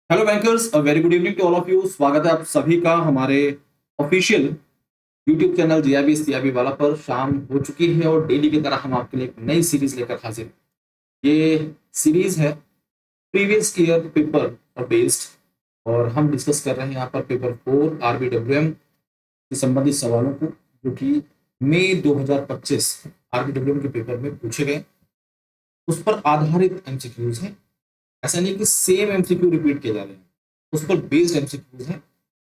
Hello bankers, very good evening to all of you. स्वागत है आप सभी का हमारे official YouTube channel GIB CIB वाला पर। शाम हो चुकी है और डेली की तरह हम आपके लिए एक नई सीरीज लेकर हाजिर हैं। ये सीरीज है प्रीवियस ईयर पेपर बेस्ड और हम डिस्कस कर रहे हैं यहाँ पर पेपर 4 आरबीडब्ल्यूएम से संबंधित सवालों को, जो कि मई 2025 आरबीडब्ल्यूएम के पेपर में पूछे गए, उस पर आधारित एमसीक्यूज हैं। ऐसा नहीं कि सेम एमसीक्यू रिपीट किए जा रहे हैं, उस पर बेस्ड एमसीक्यूज हैं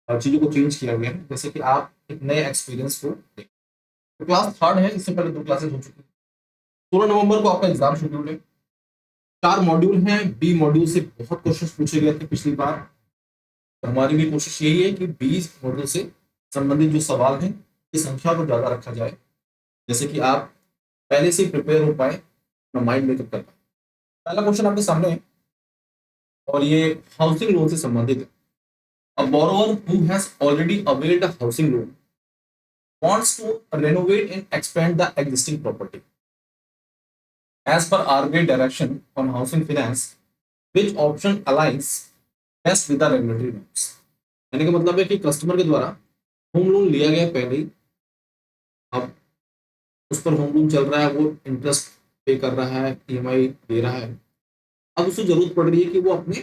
और चीजों को चेंज किया गया है, जैसे कि आप एक नए एक्सपीरियंस को देखें। तो क्लास थर्ड है, इससे पहले 2 क्लासेस हो चुकी है। 16 नवंबर को आपका एग्जाम शेड्यूल है। 4 मॉड्यूल हैं। बी मॉड्यूल से बहुत क्वेश्चन पूछे गए थे पिछली बार, तो हमारी भी कोशिश यही है कि 20 मॉड्यूल से संबंधित जो सवाल हैं की संख्या को ज्यादा रखा जाए, जैसे कि आप पहले से प्रिपेयर हो पाए, अपना माइंड मेकअप कर पाए। पहला क्वेश्चन आपके सामने है और ये हाउसिंग लोन से संबंधित है। A borrower who has already availed a housing loan wants to renovate and expand the existing property. As per RBI direction on housing finance, which option aligns best with the regulatory norms? यानी कि मतलब है कि customer के द्वारा home loan लिया गया पहले ही, अब उस पर होम लोन चल रहा है, वो इंटरेस्ट पे कर रहा है, ईएमआई दे रहा है। अब उसको जरूरत पड़ रही है कि वो अपने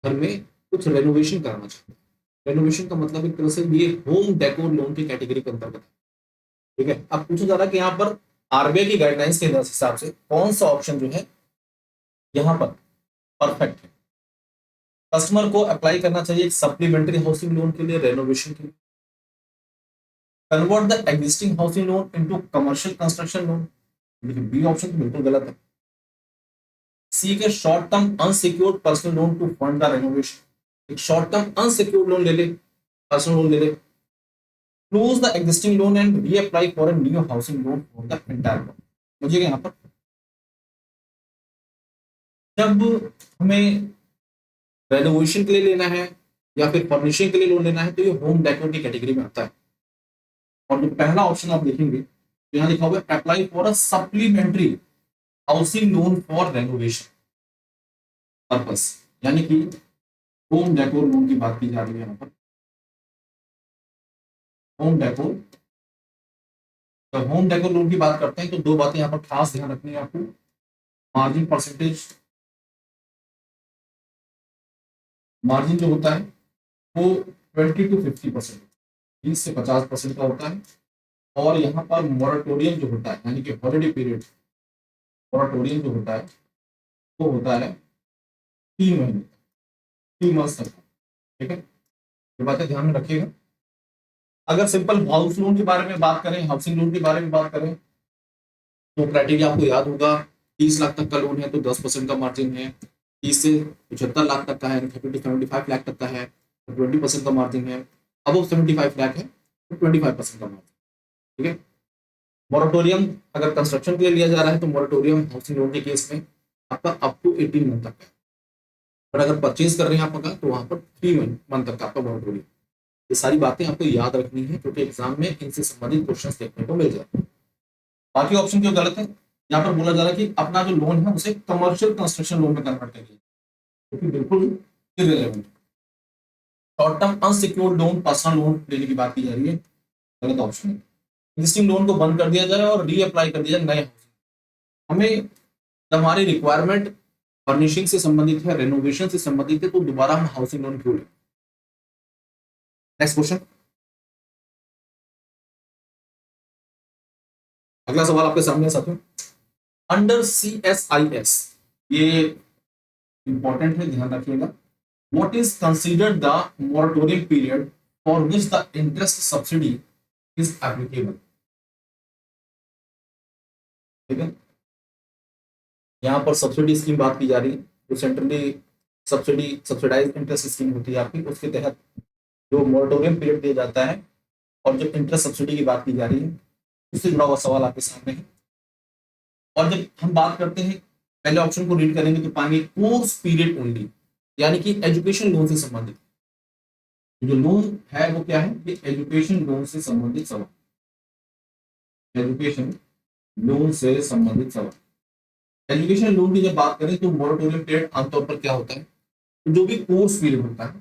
घर में कुछ रेनोवेशन कराना चाहता है। रेनोवेशन का मतलब एक तरह से ये होम डेकोर लोन की कैटेगरी के अंतर्गत है। ठीक है, अब पूछा जा रहा है कि यहाँ पर आरबीआई की गाइडलाइंस के हिसाब से कौन सा ऑप्शन जो है यहाँ पर परफेक्ट है। कस्टमर को अप्लाई करना चाहिए एक सप्लीमेंट्री हाउसिंग लोन के लिए, रेनोवेशन के लिए। Convert the existing housing loan into commercial construction loan, लेकिन बी ऑप्शन तो बिल्कुल गलत है। सी के short term unsecured personal loan to fund the renovation, एक शॉर्ट टर्म अनसिक्योर्ड लोन ले ले, पर्सनल लोन ले ले। Close the existing loan and reapply for a new housing loan for the entire loan. मुझे यहाँ पर जब हमें रेनोवेशन के लिए लेना है या फिर फर्निशिंग के लिए लोन लेना है, तो ये होम डेकोर की कैटेगरी में आता है। और जो पहला ऑप्शन आप देखेंगे तो यहाँ लिखा हुआ है apply for a supplementary housing loan for renovation purpose, यानी कि होम डेकोर लोन की बात की जा रही है यहाँ पर। होम डेकोर, जब होम डेकोर लोन की बात करते हैं तो दो बातें यहाँ पर खास ध्यान रखनी है आपको। मार्जिन परसेंटेज, मार्जिन जो होता है वो 20 to 50%, 20 से 50% का होता है। और यहाँ पर मोरेटोरियम जो होता है, यानी कि हॉलिडे पीरियड, मोरेटोरियम जो होता है वो होता है 3 महीने, 3 मंथ तक। ठीक है, ये बातें ध्यान में रखिएगा। अगर सिंपल हाउस लोन के बारे में बात करें, हाउसिंग लोन के बारे में बात करें, तो क्राइटेरिया आपको याद होगा। 30 लाख तक का लोन है तो 10% का मार्जिन है। 30 से 75 लाख तक का है, 30 to 75 लाख तक का है तो 20% का मार्जिन है। अब वो 75 लाख है तो 25% का मार्जिन। ठीक है, मोरेटोरियम अगर कंस्ट्रक्शन के लिए लिया जा रहा है तो मोरेटोरियम हाउसिंग लोन के केस में आपका अप टू 18 मंथ तक है। पर अगर परचेज कर रहे हैं आप मकान तो वहां पर 3 मंथ तक का आपका मोरेटोरियम। ये सारी बातें आपको याद रखनी है क्योंकि एग्जाम में इनसे संबंधित क्वेश्चन देखने को मिल जाते हैं। बाकी ऑप्शन क्यों गलत है? यहाँ पर बोला जा रहा है कि अपना जो लोन है उसे कमर्शियल कंस्ट्रक्शन लोन में कन्वर्ट करिए, क्योंकि बिल्कुल irrelevant. Short term unsecured loan, personal loan लेने की बात की जा रही है, गलत ऑप्शन है। एग्जिस्टिंग लोन को बंद कर दिया जाए और रीअप्लाई कर दिया जाए नए हाउसिंग। हमें जब हमारी रिक्वायरमेंट फर्निशिंग से संबंधित है, रेनोवेशन से संबंधित है, तो दोबारा हम हाउसिंग लोन क्यों लें? नेक्स्ट क्वेश्चन, अगला सवाल आपके सामने है साथियों। अंडर CSIS, ये इंपॉर्टेंट है, ध्यान रखिएगा। What is considered the moratorium period for which the interest subsidy is applicable? ठीक है, यहाँ पर सब्सिडी स्कीम बात की जा रही है, जो सेंट्रली सब्सिडाइज इंटरेस्ट स्कीम होती है आपकी, उसके तहत जो मोरेटोरियम पीरियड दिया जाता है और जो इंटरेस्ट सब्सिडी की बात की जा रही है, उससे जुड़ा हुआ सवाल आपके सामने है। और जब हम बात करते हैं, पहले ऑप्शन को रीड करेंगे तो पाएंगे कोर्स पीरियड ओनली, यानी कि एजुकेशन लोन से संबंधित जो लोन है वो क्या है, ये एजुकेशन लोन से संबंधित सवाल। एजुकेशन लोन से संबंधित सवाल। एजुकेशन लोन की जब बात करें तो मोरेटोरियम पीरियड आमतौर पर क्या होता है, तो जो भी कोर्स पीरियड होता है,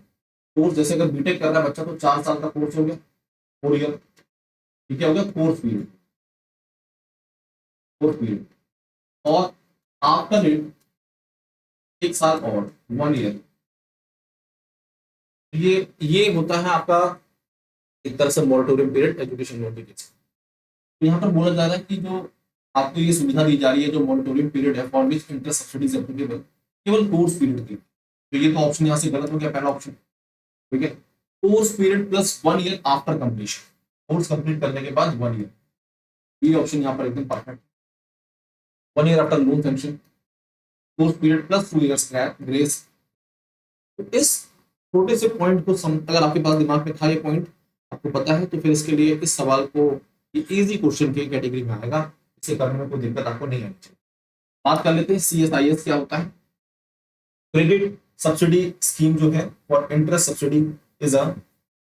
कोर्स जैसे अगर बीटेक कर रहा है बच्चा तो 4 साल का कोर्स हो गया, 4 ईयर, ठीक है, हो गया कोर्स पीरियड, कोर्स पीरियड। और आफ्टर इट 1 साल और 1 ईयर, ये होता है आपका एक तरह से मॉनिटोरियम पीरियड एजुकेशन लोन के केस। तो यहाँ पर बोला जा रहा है कि जो आपको ये सुविधा दी जा रही है, जो मॉनिटोरियम पीरियड है, for which interest subsidies applicable, केवल कोर्स पीरियड की। तो ये तो ऑप्शन यहाँ से गलत हो गया, पहला ऑप्शन, ठीक है। Course period plus 1 year after completion, course complete करने के बाद 1 ईयर, ये ऑप्शन यहाँ पर एकदम perfect. 1 year after loan sanction, course period plus 2 years grace. तो इस छोटे से पॉइंट को अगर आपके पास दिमाग में था ये पॉइंट, आपको पता है, तो फिर इसके लिए इस सवाल को ये इजी क्वेश्चन की कैटेगरी में आएगा, इसे करने में कोई दिक्कत आपको नहीं आनी चाहिए। बात कर लेते हैं CSIS क्या होता है। क्रेडिट सब्सिडी स्कीम जो है for interest subsidy is a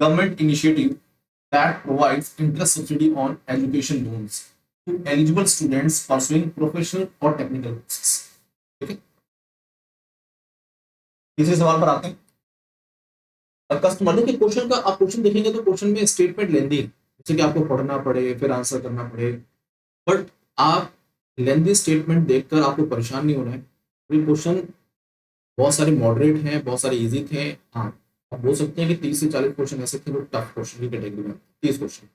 government initiative that provides interest subsidy on education loans to eligible students pursuing professional और टेक्निकल कोर्सेस। ठीक है, तीसरे सवाल पर आते हैं। कस्टमर के क्वेश्चन का आप क्वेश्चन देखेंगे तो क्वेश्चन में स्टेटमेंट लेंदी है, जैसे कि आपको पढ़ना पड़े फिर आंसर करना पड़े, बट आप लेंदी स्टेटमेंट देखकर आपको परेशान नहीं होना है। क्वेश्चन बहुत सारे मॉडरेट हैं, बहुत सारे इजी थे। हाँ, आप बोल सकते हैं कि 30 से 40 क्वेश्चन ऐसे थे जो टफ क्वेश्चन की कैटेगरी में, 30 क्वेश्चन,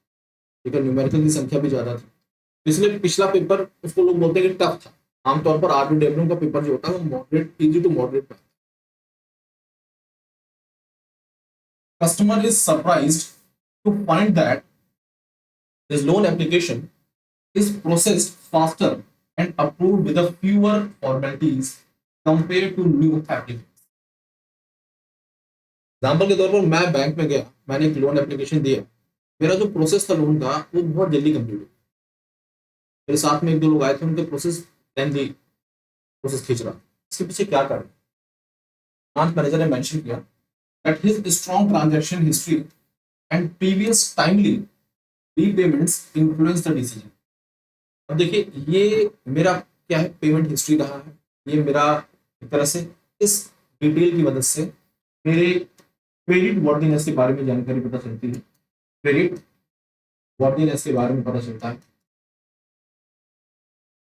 ठीक है, न्यूमेरिकल की संख्या भी ज्यादा थी, इसलिए पिछला पेपर उसको लोग बोलते हैं कि टफ था। आमतौर पर RBW का पेपर जो होता है वो moderate, easy to moderate. Customer is surprised to find that his loan application is processed faster and approved with a fewer formalities compared to new applicants. Example के तौर पर मैं बैंक में गया, मैंने एक लोन एप्लीकेशन दिया, मेरा जो प्रोसेस था लोन का वो बहुत जल्दी कंप्लीट हुआ। मेरे साथ में एक दो लोग आए थे, उनके प्रोसेस लेंथी, प्रोसेस खींच रहा। इसके पीछे क्या कारण? ब्रांच मैनेजर ने मेंशन किया that his strong transaction history and previous timely repayments influence the decision। अब देखिए ये मेरा क्या है, पेमेंट हिस्ट्री रहा है, ये मेरा एक तरह से इस डिटेल की मदद से मेरे क्रेडिट वर्दीनेस के बारे में जानकारी पता चलती है, क्रेडिट वर्दीनेस के बारे में पता चलता है,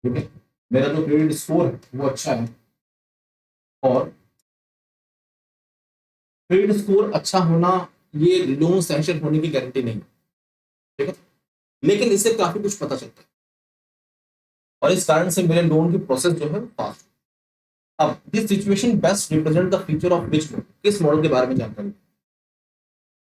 ठीक है। मेरा जो क्रेडिट स्कोर है वो अच्छा है, और क्रेडिट स्कोर अच्छा होना ये लोन सैंक्शन होने की गारंटी नहीं है, ठीक है, लेकिन इससे काफी कुछ पता चलता है, और इस कारण से मेरे लोन की प्रोसेस जो है फास्ट। अब this situation best represent the feature of which model, किस मॉडल के बारे में जानकारी।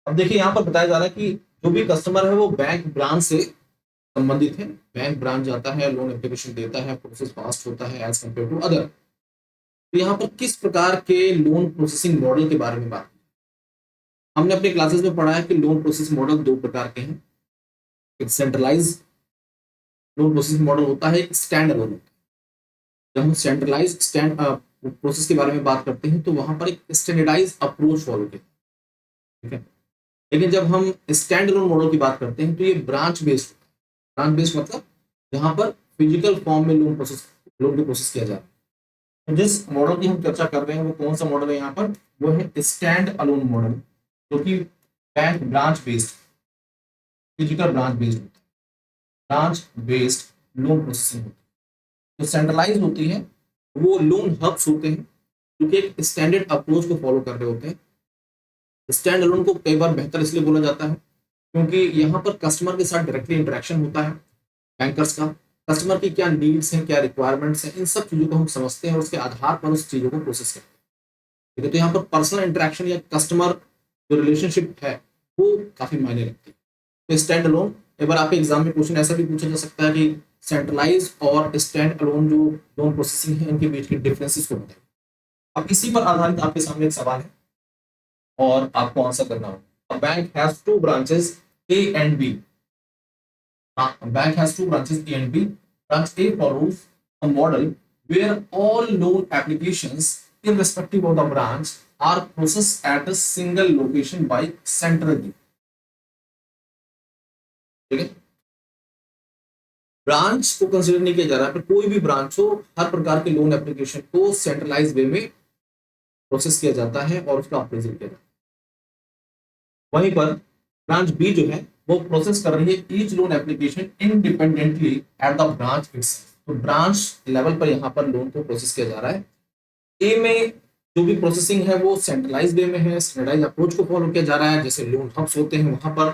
अब देखिए यहाँ पर बताया जा रहा है कि जो भी कस्टमर है वो बैंक ब्रांच से संबंधित है, बैंक ब्रांच जाता है, लोन एप्लीकेशन देता है, प्रोसेस फास्ट होता है एज कम्पेयर टू अदर। तो यहाँ पर किस प्रकार के लोन प्रोसेसिंग मॉडल के बारे में बात, हमने अपने क्लासेस में पढ़ा है कि लोन प्रोसेस मॉडल दो प्रकार के हैं। एक सेंट्रलाइज लोन प्रोसेसिंग मॉडल होता है, एक स्टैंड अलोन। जब हम सेंट्रलाइज स्टैंड प्रोसेस के बारे में बात करते हैं तो वहां पर एक स्टैंडर्डाइज अप्रोच फॉलो किया, ठीक है। लेकिन जब हम स्टैंड अलोन मॉडल की बात करते हैं तो ये ब्रांच बेस्ड, ब्रांच बेस्ड मतलब जहां पर फिजिकल फॉर्म में लोन को प्रोसेस किया जा रहा है। तो जिस मॉडल की हम चर्चा कर रहे हैं वो कौन सा मॉडल है यहाँ पर, वो है स्टैंड अलोन मॉडल, जो कि bank branch based, physical branch based, branch based loan processing होती है। जो सेंट्रलाइज होती है वो लोन हब्स होते हैं जो कि एक स्टैंडर्ड अप्रोच को फॉलो कर रहे होते हैं। स्टैंड अलोन को कई बार बेहतर इसलिए बोला जाता है क्योंकि यहाँ पर कस्टमर के साथ डायरेक्टली इंटरेक्शन होता है बैंकर्स का, कस्टमर की क्या नीड्स हैं, क्या रिक्वायरमेंट्स हैं, इन सब चीजों को हम समझते हैं और उसके आधार पर उस चीजों को प्रोसेस करते हैं, ठीक है। तो यहाँ पर पर्सनल इंटरेक्शन या कस्टमर जो रिलेशनशिप है वो काफी मायने रखती है। तो स्टैंड अलोन, एक बार आपके एग्जाम में क्वेश्चन ऐसा भी पूछा जा सकता है कि सेंट्रलाइज और स्टैंड अलोन जो लोन प्रोसेसिंग है इनके बीच के डिफरेंसेस को बताइए। अब इसी पर आधारित आपके सामने एक सवाल है और आपको आंसर करना होगा। Bank has two branches A and B, bank has two branches A and B. Branch A follows a model where all loan applications irrespective of the branch are processed at a single location by central team, ठीक है। Branch को consider नहीं किया जा रहा है, पर कोई भी ब्रांच हो हर प्रकार के लोन एप्लीकेशन को सेंट्रलाइज वे में प्रोसेस किया जाता है और उसका अप्रेजल किया जाता है। वहीं पर ब्रांच बी जो है वो प्रोसेस कर रही है each loan application independently at the branch itself. तो ब्रांच लेवल पर यहाँ पर लोन को प्रोसेस किया जा रहा है। ए में जो भी प्रोसेसिंग है वो सेंट्रलाइज वे में है, स्टैंडर्डाइज अप्रोच को फॉलो किया जा रहा है, जैसे लोन हब्स होते हैं वहां पर।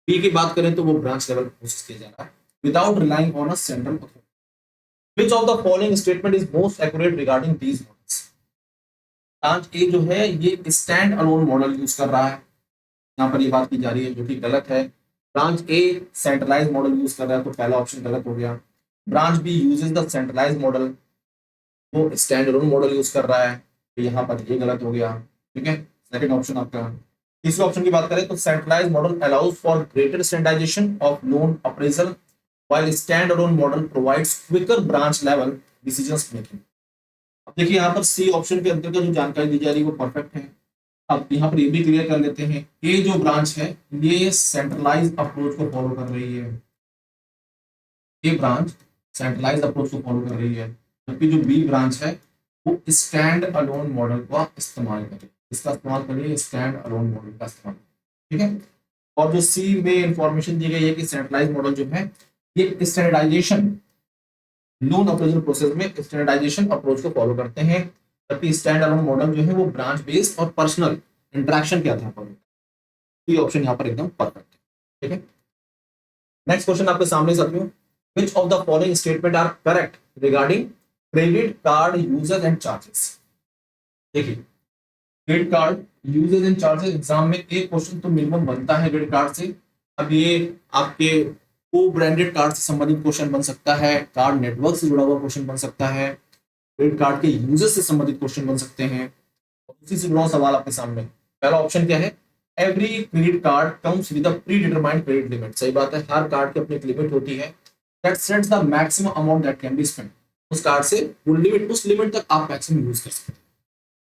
बी की बात करें तो वो ब्रांच लेवल प्रोसेस किया जा रहा है without relying on a central authority. Which of the following statement is most accurate regarding these models? Branch A जो है ये स्टैंड अलोन मॉडल यूज कर रहा है, यहाँ पर ये बात की जा रही है, जो कि गलत है। Branch A centralize model use कर रहा है, तो पहला ऑप्शन गलत हो गया। Branch B uses the centralize model, वो स्टैंड अलोन मॉडल यूज कर रहा है, तो यहाँ पर ये गलत हो गया। ठीक है, सेकंड ऑप्शन आपका। तीसरे ऑप्शन की बात करें तो centralize model allows for greater standardization of loan appraisal while standalone model provides quicker branch level decisions making। अब देखिए यहाँ पर सी ऑप्शन के अंतर्गत जो जानकारी दी जा रही है वो परफेक्ट है। अब यहाँ पर ये भी क्लियर कर लेते हैं, ए जो ब्रांच है ये सेंट्रलाइज अप्रोच को फॉलो कर रही है, ए ब्रांच सेंट्रलाइज अप्रोच को फॉलो कर रही है, जबकि जो बी ब्रांच है वो स्टैंड अलोन मॉडल का इस्तेमाल करे, इसका इस्तेमाल करिए, स्टैंड अलोन मॉडल का इस्तेमाल। ठीक है, और जो सी में इंफॉर्मेशन दी गई है कि सेंट्रलाइज मॉडल जो है ये स्टैंडर्डाइजेशन लोन अप्रेजल प्रोसेस में स्टैंडर्डाइजेशन अप्रोच को फॉलो करते हैं, जबकि स्टैंड अलोन मॉडल जो है वो ब्रांच बेस्ड और पर्सनल इंटरेक्शन के आधार पर। ये ऑप्शन यहाँ पर एकदम परफेक्ट है। ठीक है, नेक्स्ट क्वेश्चन आपके सामने साथियों, which of the following statement are correct regarding credit card uses and charges. देखिए credit card uses and charges exam में एक क्वेश्चन तो मिनिमम बनता है क्रेडिट कार्ड से। अब ये आपके को ब्रांडेड कार्ड से संबंधित क्वेश्चन बन सकता है, कार्ड नेटवर्क से जुड़ा हुआ क्वेश्चन बन सकता है, क्रेडिट कार्ड के यूजर से संबंधित क्वेश्चन बन सकते हैं। उसी से जुड़ा सवाल आपके सामने, पहला ऑप्शन क्या है, every credit card comes with a pre determined credit limit. सही बात है, हर कार्ड की अपनी एक लिमिट होती है that sets the maximum amount that can be spent. उस कार्ड से वो लिमिट, उस लिमिट तक आप मैक्सिमम यूज कर सकते हैं।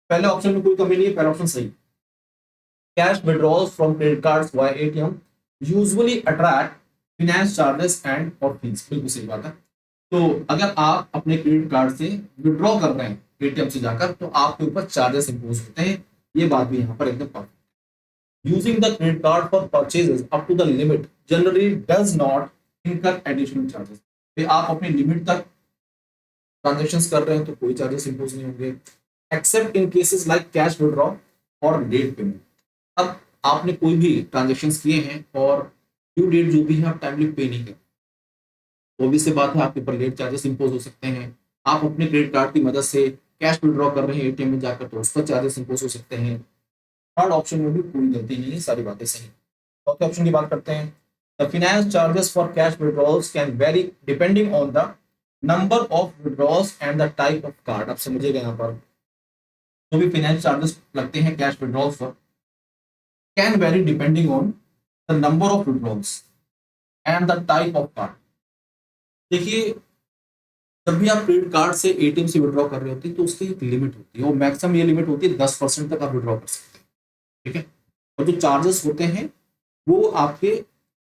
पहले ऑप्शन में कोई कमी नहीं है, पहला ऑप्शन सही। Cash withdrawals from credit cards via ATM usually attract finance charges and और फीस, बिल्कुल सही बात है। तो अगर आप अपने क्रेडिट कार्ड से विड्रॉ कर रहे हैं एटीएम से जाकर तो आपके ऊपर चार्जेस इंपोज होते हैं, ये बात भी यहाँ पर एकदम परफेक्ट है। Using the credit card for purchases up to the limit generally does not incur additional charges. आप अपनी लिमिट तक ट्रांजेक्शन्स कर रहे हैं तो कोई चार्जेस इंपोज नहीं होंगे, accept in cases like cash withdraw और लेट पेमेंट। अब आपने कोई भी ट्रांजेक्शन्स किए हैं और ड्यू डेट जो भी है आप टाइमली पे नहीं कर, वो भी से बात है, आपके ऊपर लेट चार्जेस इंपोज हो सकते हैं। आप अपने क्रेडिट कार्ड की मदद से कैश विड्रॉ कर रहे हैं एटीएम में जाकर तो उस पर चार्जेस इंपोज हो सकते हैं। थर्ड ऑप्शन में भी कोई गलती नहीं है, सारी बातें सही। चौथे ऑप्शन की बात करते हैं, the finance charges for cash withdrawals can very depending on the number of withdrawals and the type of card. आप समझिएगा यहाँ पर जो भी फाइनेंस चार्जेस लगते हैं कैश विड्रॉल्स पर can very depending on the number of withdrawals and the type of card. देखिए जब भी आप क्रेडिट कार्ड से एटीएम से विड्रॉ कर रहे होते हैं तो उसकी एक लिमिट होती है, वो मैक्सिमम ये लिमिट होती है 10% तक आप विड्रॉ कर सकते हैं। ठीक है, और जो चार्जेस होते हैं वो आपके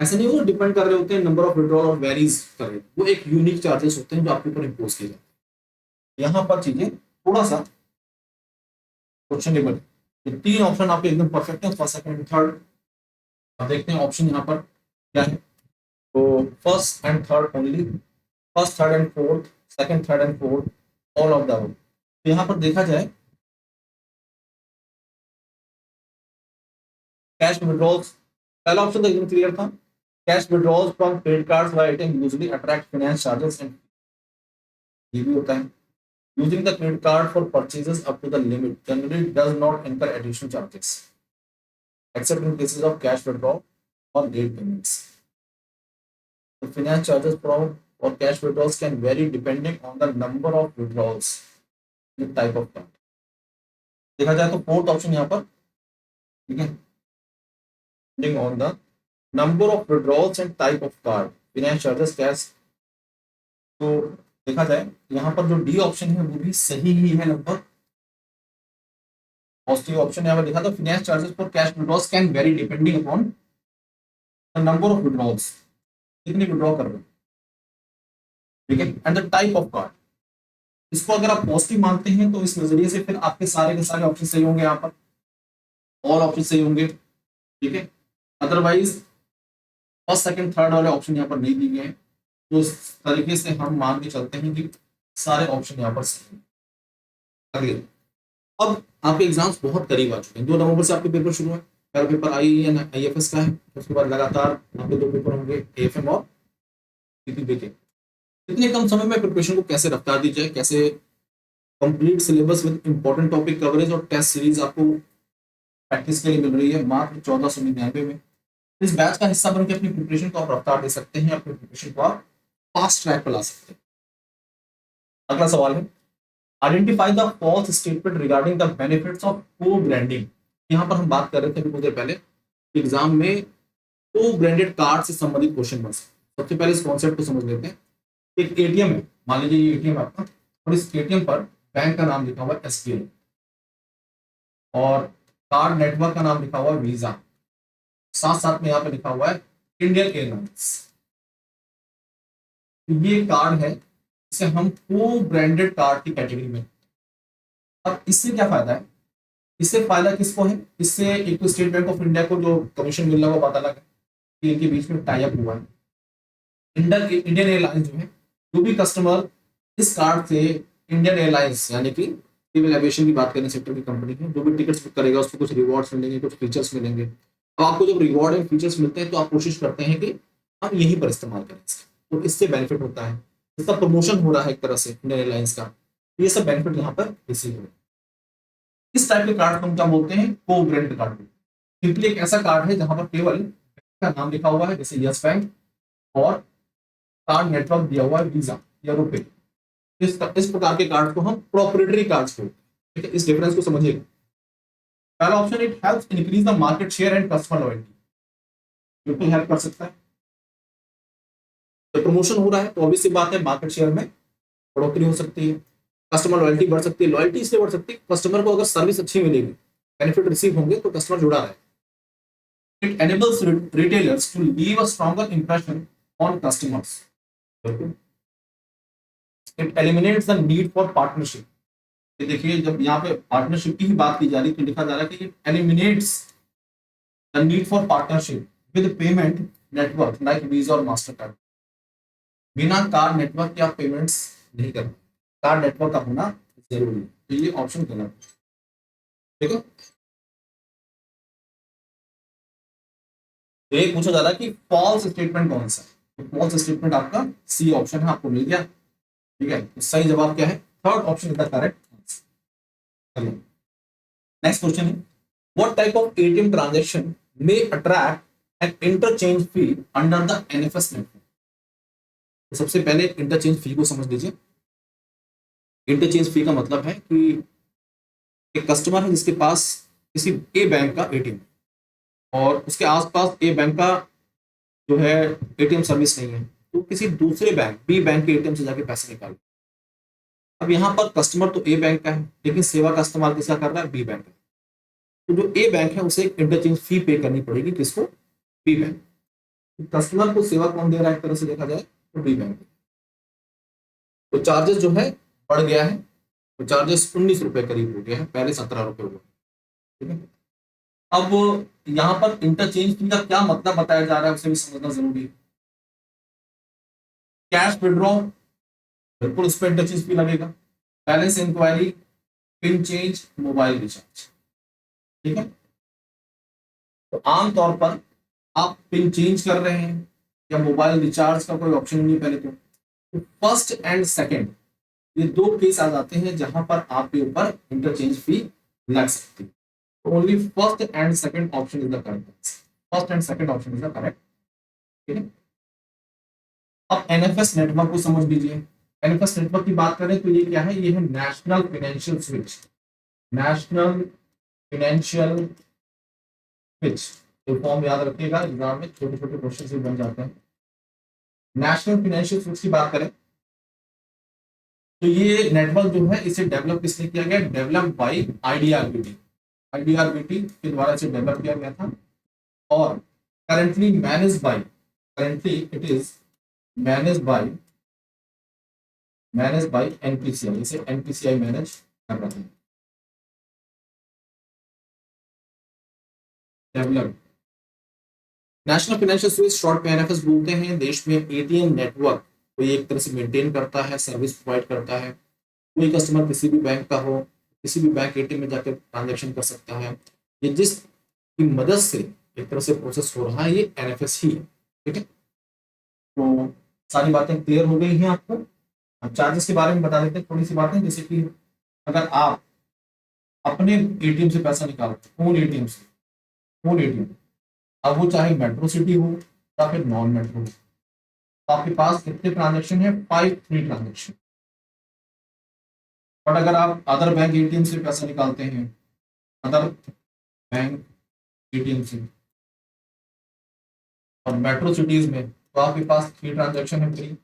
ऐसे नहीं होगा डिपेंड कर रहे होते हैं नंबर ऑफ विड्रॉल और वेरीज कर रहे, वो एक यूनिक चार्जेस होते हैं जो आपके ऊपर इम्पोज किए जाते हैं। यहाँ पर चीजें थोड़ा सा क्वेश्चनेबल है। तीन ऑप्शन आपके एकदम परफेक्ट है, फर्स्ट सेकंड थर्ड। अब देखते हैं ऑप्शन यहाँ पर क्या है, तो first and third only, first third and fourth, second third and fourth, all of the above. तो यहाँ पर देखा जाए कैश विड्रॉल्स, पहला ऑप्शन तो एकदम क्लियर था, cash withdrawals from credit cards by ATM usually attract finance charges and, ये भी होता है। Using the credit card for purchases up to the limit generally does not incur additional charges except in cases of cash withdrawal और late payments. The finance charges from or cash withdrawals can vary depending on the number of withdrawals, the type of card। देखा जाए तो fourth option यहाँ पर ठीक है, depending on the number of withdrawals and type of card, finance charges cash। तो देखा जाए यहाँ पर जो डी ऑप्शन है वो भी सही ही है लगभग, पॉजिटिव ऑप्शन यहाँ पर लिखा था, finance charges for cash withdrawals can vary depending upon the number of withdrawals, कितने विड्रॉ कर रहे हैं, ठीक है, and the type of card. इसको अगर आप पॉजिटिव मानते हैं तो इस नजरिए से फिर आपके सारे के सारे ऑप्शन सही होंगे, यहाँ पर ऑल ऑप्शन सही होंगे, ठीक है। अदरवाइज फर्स्ट सेकंड थर्ड वाले ऑप्शन यहाँ पर नहीं दिए गए हैं, तो इस तरीके से हम मान के चलते हैं कि सारे ऑप्शन यहाँ पर सही हैं। अगले, अब आपके एग्जाम्स बहुत करीब आ चुके हैं, 2 नवंबर से आपके पेपर शुरू है। पहला पेपर IAFS का है, उसके बाद लगातार आपके 2 पेपर होंगे, AFM और CPB के। इतने कम समय में प्रिपरेशन को कैसे रफ्तार दी जाए, कैसे complete syllabus with important topic coverage और टेस्ट सीरीज आपको प्रैक्टिस के लिए मिल रही है मात्र 1499 में। इस बैच का हिस्सा बनकर अपनी प्रिपरेशन को आप रफ्तार दे सकते हैं, अपनी प्रिपरेशन को आप फास्ट ट्रैक पर ला सकते हैं। अगला सवाल है, identify the false statement regarding the benefits of co branding. यहाँ पर हम बात कर रहे थे अभी कुछ देर पहले, एग्जाम में को ब्रांडेड कार्ड से संबंधित क्वेश्चन बन सकते। सबसे पहले इस कॉन्सेप्ट को समझ लेते हैं। एक एटीएम है, मान लीजिए ये एटीएम है आपका, और इस एटीएम पर बैंक का नाम लिखा हुआ है SBI और कार्ड नेटवर्क का नाम लिखा हुआ है वीजा, साथ साथ में यहाँ पे लिखा हुआ है इंडियन एयरलाइंस। ये कार्ड है, इसे हम को ब्रांडेड कार्ड की कैटेगरी में। अब इससे क्या फायदा है, इससे फायदा किसको है, इससे एक तो स्टेट बैंक ऑफ इंडिया को जो कमीशन मिल रहा है वो पता लगा कि इनके बीच में टाई अप हुआ है। इंडियन एयरलाइंस जो है, जो भी कस्टमर इस कार्ड से इंडियन एयरलाइंस यानी कि सिविल एविएशन की बात करें, सेक्टर की कंपनी है, जो भी टिकट्स बुक करेगा उसको कुछ रिवॉर्ड्स मिलेंगे, कुछ फीचर्स मिलेंगे। तो आपको जब रिवॉर्ड एंड फीचर्स मिलते हैं तो आप कोशिश करते हैं कि हम यहीं पर इस्तेमाल करें इसका, तो इससे बेनिफिट होता है, इसका प्रमोशन हो रहा है एक तरह से इंडियन एयरलाइंस का, ये सब बेनिफिट यहाँ पर रिसीव हो। इस टाइप के कार्ड को हम क्या बोलते हैं, को ब्रांडेड कार्ड। सिंपली एक ऐसा कार्ड है जहां पर केवल बैंक का नाम लिखा हुआ है, जैसे यस बैंक, और कार्ड नेटवर्क दिया हुआ है वीजा या रुपए। इस प्रकार के कार्ड को हम प्रोप्राइटरी कार्ड्स बोलते हैं, ठीक है। इस डिफरेंस को समझिएगा। पहला option, it helps increase the market share and customer loyalty. बिल्कुल हेल्प कर सकता है, जब प्रमोशन हो रहा है तो ऑब्वियस सी बात है मार्केट शेयर में बढ़ोतरी हो सकती है, कस्टमर लॉयल्टी बढ़ सकती है। लॉयल्टी इसलिए बढ़ सकती है, कस्टमर को अगर सर्विस अच्छी मिलेगी, बेनिफिट रिसीव होंगे, तो कस्टमर जुड़ा रहे। It enables retailers to leave a stronger impression on customers. It eliminates the need for partnership. देखिए, जब यहाँ पे पार्टनरशिप की ही बात की जा रही है तो लिखा जा रहा है कि it eliminates the need for partnership with payment network like visa और मास्टर कार्ड। बिना कार्ड नेटवर्क के आप पेमेंट्स नहीं कर, कार्ड नेटवर्क का होना जरूरी है, तो ये ऑप्शन गलत है, ठीक है। तो ये पूछा जा रहा है कि फॉल्स स्टेटमेंट कौन सा है, तो फॉल्स स्टेटमेंट आपका सी ऑप्शन है, आपको मिल गया, ठीक है। तो सही जवाब क्या है, third option is the correct answer. Next question है, what type of ATM transaction may attract an interchange fee under the NFS network. तो सबसे पहले इंटरचेंज फी को समझ लीजिए। इंटरचेंज फी का मतलब है कि एक कस्टमर है जिसके पास किसी ए बैंक का एटीएम और उसके आसपास ए बैंक का जो है एटीएम सर्विस नहीं है, तो किसी दूसरे बैंक बी बैंक के एटीएम से जाके पैसे निकाल। अब यहाँ पर कस्टमर तो ए बैंक का है, लेकिन सेवा का इस्तेमाल किसका कर रहा है, बी बैंक का। तो जो ए बैंक है उसे एक इंटरचेंज फी पे करनी पड़ेगी, किसको, बी बैंक। कस्टमर को सेवा कौन दे रहा है, एक तरह से देखा जाए तो बी बैंक। तो चार्जेस जो है बढ़ गया है, तो चार्जेस 19 रुपए करीब हो गया है, पहले 17 रुपए हुआ, ठीक है। अब यहाँ पर इंटरचेंज फी का क्या मतलब बताया जा रहा है उसे भी समझना जरूरी है। कैश विड्रॉ, बिल्कुल उस पर इंटरचेंज फी लगेगा। Balance inquiry, pin change, mobile recharge, ठीक है। तो आमतौर पर आप पिन चेंज कर रहे हैं या मोबाइल रिचार्ज का कोई ऑप्शन नहीं पहले तो फर्स्ट एंड सेकंड ये 2 केस आ जाते हैं जहां पर आपके ऊपर इंटरचेंज फी लग सकती है। Only first and second option is the correct, first and second option is the correct, ठीक है। अब NFS नेटवर्क को समझ लीजिए। NFS नेटवर्क की बात करें तो ये क्या है, ये है national financial switch. National financial switch, तो फॉर्म याद रखिएगा, एग्जाम में छोटे छोटे क्वेश्चन भी बन जाते हैं। नेशनल फाइनेंशियल स्विच की बात करें तो ये नेटवर्क जो है इसे डेवलप किसने किया गया, डेवलप बाय IDRBT। IDRBT के द्वारा इसे डेवलप किया गया था और currently manage by, currently it is manage by manage by NPCI, इसे एनपीसीआई मैनेज कर रहा है। Develop national financial service, short में एनएफएस बोलते हैं। देश में एटीएम नेटवर्क कोई एक तरह से मेंटेन करता है, सर्विस प्रोवाइड करता है। कोई कस्टमर किसी भी बैंक का हो, किसी भी बैंक एटीएम में जाकर ट्रांजेक्शन कर सकता है। ये जिसकी मदद से एक तरह से प्रोसेस हो रहा है, ये एनएफएस ही है। ठीक है, तो सारी बातें क्लियर हो गई हैं आपको। अब चार्जेस के बारे में बता देते हैं थोड़ी सी बातें, जैसे कि अगर आप अपने एटीएम से पैसा निकालते हैं, फोन एटीएम से, फोन एटीएम, अब वो चाहे मेट्रो सिटी हो या फिर नॉन मेट्रो हो, तो आपके पास कितने ट्रांजेक्शन है? 5 फ्री ट्रांजेक्शन। बट अगर आप अदर बैंक एटीएम से पैसा निकालते हैं, अदर बैंक एटीएम से और मेट्रो सिटीज में, तो आपके पास 3 ट्रांजेक्शन है फ्री।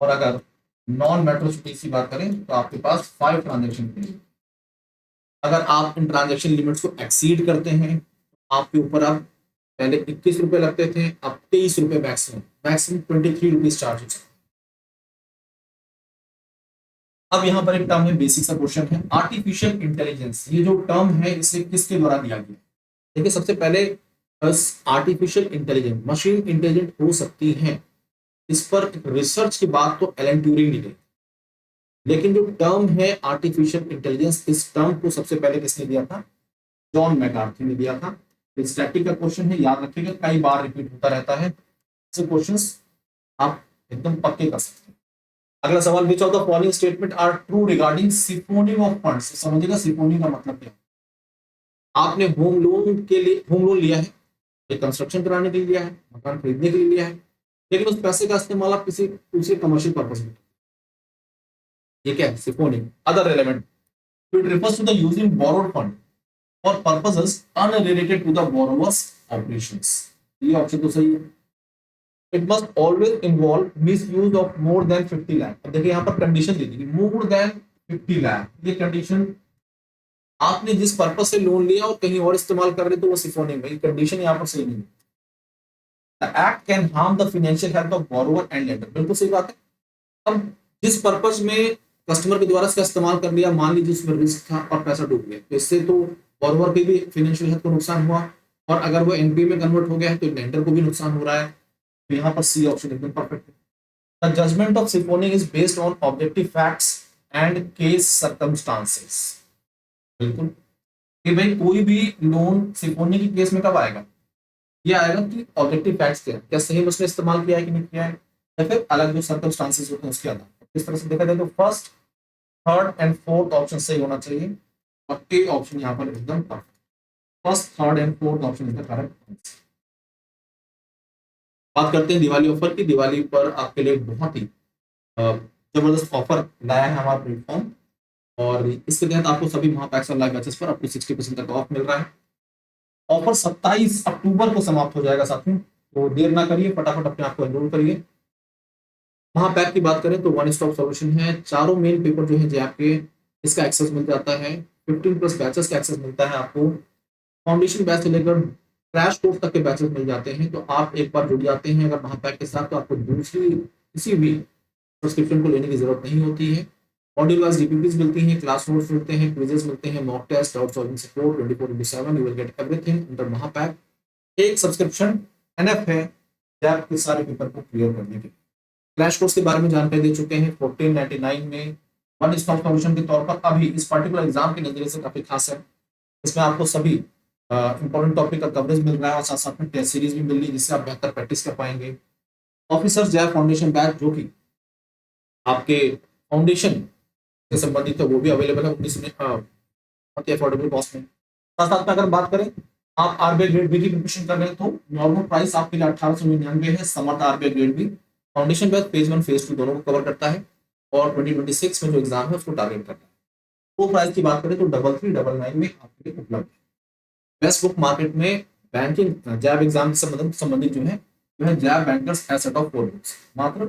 और अगर नॉन मेट्रो सिटीज की बात करें तो आपके पास 5 ट्रांजेक्शन फ्री। अगर आप इन ट्रांजेक्शन लिमिट्स को एक्सीड करते हैं, आपके ऊपर आप पहले 21 रुपए लगते थे, अब 23 रुपए मैक्सिमम, मैक्सिमम 23 रुपीज चार्जेस। अब यहाँ पर एक टर्म है, बेसिक सा क्वेश्चन है, आर्टिफिशियल इंटेलिजेंस। ये जो टर्म है इसे किसके द्वारा दिया गया? देखिए, सबसे पहले आर्टिफिशियल इंटेलिजेंस, मशीन इंटेलिजेंट हो सकती है, इस पर रिसर्च की बात तो एलन ट्यूरिंग ने की। लेकिन जो टर्म है आर्टिफिशियल इंटेलिजेंस, इस टर्म को सबसे पहले किसने दिया था? जॉन मैकार्थी ने दिया था। स्टैटिक का क्वेश्चन है, याद रखिएगा, कई बार रिपीट होता रहता है। ऐसे क्वेश्चंस आप एकदम पक्के कर सकते हैं। अगला सवाल, which of the following statement are true regarding siphoning of funds? समझिएगा सिफोनिंग का मतलब क्या है। आपने होम लोन के लिए होम लोन लिया है, एक कंस्ट्रक्शन कराने के लिए लिया है, मकान खरीदने के लिए लिया है, लेकिन उस पैसे का इस्तेमाल आप किसी दूसरे कमर्शियल पर्पज में, ये क्या है? Siphoning. Other relevant, it refers to the using borrowed fund for purposes unrelated to the borrower's operations। ये ऑप्शन तो सही है। It must always involve misuse of more than 50 lakh. अब देखिए यहाँ पर कंडीशन दे दी, मोर देन 50 लाख, ये कंडीशन आपने जिस पर्पज से लोन लिया और कहीं और इस्तेमाल कर रहे तो वो सिफोनिंग है। कंडीशन यहाँ पर सही नहीं है। The act can harm the financial health of borrower and lender, बिल्कुल सही बात है। अब जिस पर्पज में कस्टमर के द्वारा इसका इस्तेमाल कर लिया, मान लीजिए उसमें रिस्क था और पैसा डूब गया, तो इससे तो बोरोवर की भी फाइनेंशियल हेल्थ को नुकसान हुआ, और अगर वो एनपीए में कन्वर्ट हो गया है तो लेंडर को भी नुकसान हो रहा है। तो यहाँ पर सी ऑप्शन एकदम परफेक्ट है। The judgement of siphoning is based on objective facts and case circumstances. बिल्कुल, कि भाई कोई भी लोन सिफोनिंग के केस में कब आएगा? ये आएगा कि ऑब्जेक्टिव फैक्ट्स क्या सही में उसने इस्तेमाल किया है कि नहीं किया है, या फिर अलग जो सर्कमस्टांसेस होते हैं उसके आधार पर। इस तरह से देखा जाए तो first, third and fourth option सही होना चाहिए, और ए ऑप्शन यहाँ पर एकदम perfect. First, third and fourth option is the correct. बात करते हैं दिवाली ऑफर की। दिवाली पर आपके लिए बहुत ही जबरदस्त ऑफर लाया है हमारा प्लेटफॉर्म, और इसके तहत आपको सभी महापैक्स और लाइव बैचेस पर अप टू 60% तक ऑफ मिल रहा है। ऑफर 27 अक्टूबर को समाप्त हो जाएगा साथियों, तो देर ना करिए, फटाफट अपने आप को एनरोल करिए। महापैक की बात करें तो वन स्टॉप सॉल्यूशन है। चारों मेन पेपर जो है जैप के, इसका एक्सेस मिल जाता है। 15+ बैचेस का एक्सेस मिलता है आपको। फाउंडेशन बैच से लेकर क्रैश कोर्स तक के बैचेस मिल जाते हैं। तो आप एक बार जुड़ जाते हैं अगर महापैक के साथ, तो आपको दूसरी किसी भी सब्सक्रिप्शन को लेने की जरूरत नहीं होती है। मॉड्यूल वाइज डीपीपीज मिलती हैं, क्लास नोट्स मिलते हैं, क्विजेस मिलते हैं, mock test, doubt solving support 24/7। You will get everything under Mahapack. एक सब्सक्रिप्शन एनएफ है जैप के सारे पेपर को क्लियर करने के। क्रैश कोर्स के बारे में जानकारी दे चुके हैं 1499 में, वन स्टॉप सॉल्यूशन के तौर पर। अभी इस पर्टिकुलर एग्जाम के नजरिए से काफी खास है, इसमें आपको सभी इंपॉर्टेंट टॉपिक का कवरेज मिल रहा है, और साथ साथ में टेस्ट सीरीज भी मिल रही है, जिससे आप बेहतर प्रैक्टिस कर पाएंगे। ऑफिसर्स जैप फाउंडेशन बैच, जो कि आपके फाउंडेशन से संबंधित है, वो भी अवेलेबल है 19 में बहुत ही अफोर्डेबल कॉस्ट में। साथ साथ में अगर बात करें, आप आरबीआई ग्रेड बी की प्रिपरेशन कर रहे हैं तो नॉर्मल प्राइस आपके लिए 1899 है। Samarth RBI grade B foundation batch phase 1 phase 2 दोनों को कवर करता है, और 2026 में जो एग्जाम है उसको टारगेट करता है। वो प्राइस की बात करें तो 3399 में आपके लिए उपलब्ध है। बेस्ट बुक मार्केट में बैंकिंग जैब एग्जाम से संबंधित जो है जैब बैंकर्स एसेट ऑफ 4 बुक्स मात्र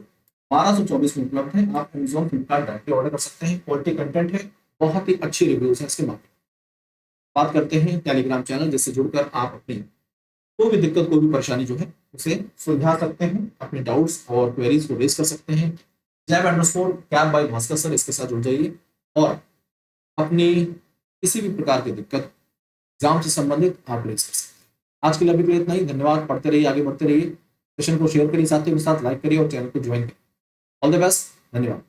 1224 में उपलब्ध है। आप अमेजॉन, फ्लिपकार्ट डायरेक्टली ऑर्डर कर सकते हैं। क्वालिटी कंटेंट है, बहुत ही अच्छी रिव्यूज है इसके मार्केट। बात करते हैं टेलीग्राम चैनल, जिससे जुड़कर आप अपनी कोई भी दिक्कत, कोई भी परेशानी जो है उसे सुलझा सकते हैं, अपने डाउट्स और क्वेरीज को रेज कर सकते हैं। jab_cap by भास्कर सर, इसके साथ जुड़ जाइए और अपनी किसी भी प्रकार की दिक्कत एग्जाम से संबंधित आप रेज कर सकते हैं। आज के लिए अभी के लिए इतना ही। धन्यवाद। पढ़ते रहिए, आगे बढ़ते रहिए। सेशन को शेयर करिए, साथ ही साथ लाइक करिए और चैनल को ज्वाइन करिए। All the best. धन्यवाद।